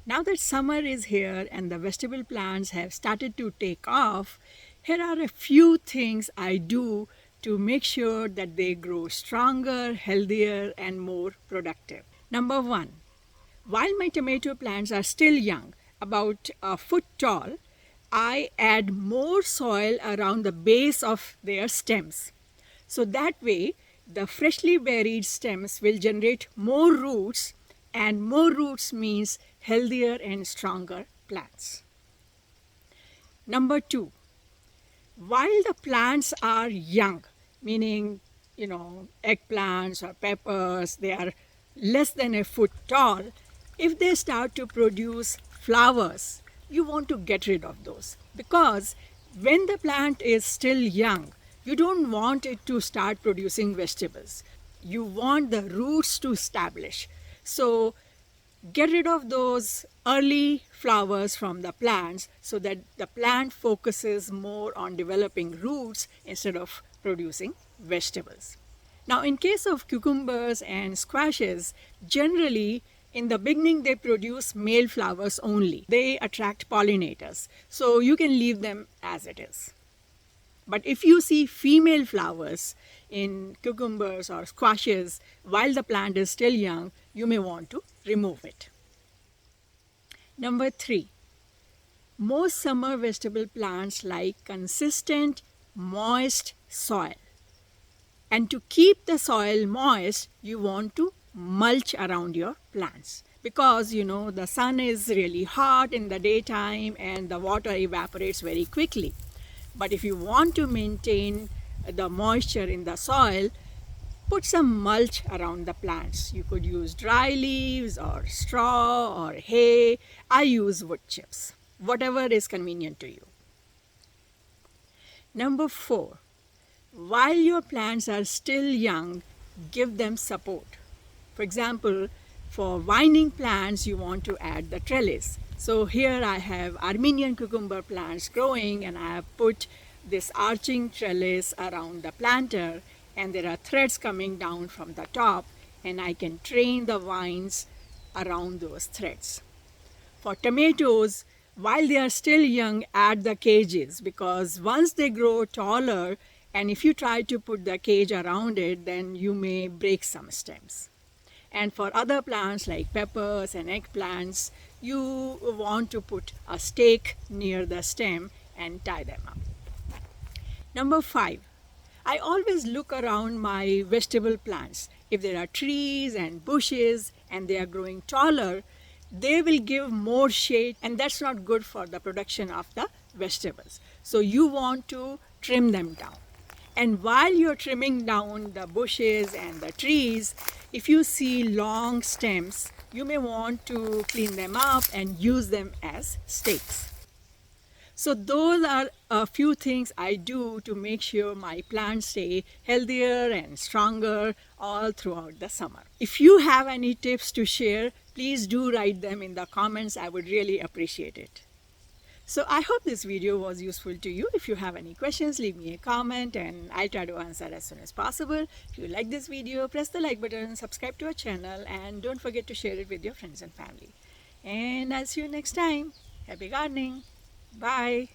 Now that summer is here and the vegetable plants have started to take off, here are a few things I do to make sure that they grow stronger, healthier, and more productive. Number one, while my tomato plants are still young, about a foot tall, I add more soil around the base of their stems. So that way, the freshly buried stems will generate more roots, and more roots means healthier and stronger plants. Number two, while the plants are young, meaning eggplants or peppers, they are less than a foot tall, if they start to produce flowers, you want to get rid of those, because when the plant is still young, you don't want it to start producing vegetables. You want the roots to establish. So get rid of those early flowers from the plants so that the plant focuses more on developing roots instead of producing vegetables. Now, in case of cucumbers and squashes, generally in the beginning they produce male flowers only. They attract pollinators, so you can leave them as it is. But if you see female flowers in cucumbers or squashes while the plant is still young, you may want to remove it. Number three, most summer vegetable plants like consistent, moist soil. And to keep the soil moist, you want to mulch around your plants, because the sun is really hot in the daytime and the water evaporates very quickly. But if you want to maintain the moisture in the soil, put some mulch around the plants. You could use dry leaves or straw or hay. I use wood chips, whatever is convenient to you. Number four, while your plants are still young, give them support. For example, for vining plants, you want to add the trellis. So here I have Armenian cucumber plants growing, and I have put this arching trellis around the planter, and there are threads coming down from the top, and I can train the vines around those threads. For tomatoes, while they are still young, add the cages, because once they grow taller, and if you try to put the cage around it, then you may break some stems. And for other plants like peppers and eggplants, you want to put a stake near the stem and tie them up. Number five, I always look around my vegetable plants. If there are trees and bushes and they are growing taller, they will give more shade, and that's not good for the production of the vegetables. So you want to trim them down. And while you're trimming down the bushes and the trees, if you see long stems, you may want to clean them up and use them as stakes. So those are a few things I do to make sure my plants stay healthier and stronger all throughout the summer. If you have any tips to share, please do write them in the comments. I would really appreciate it. So I hope this video was useful to you. If you have any questions, leave me a comment and I'll try to answer as soon as possible. If you like this video, press the like button, subscribe to our channel, and don't forget to share it with your friends and family. And I'll see you next time. Happy gardening. Bye.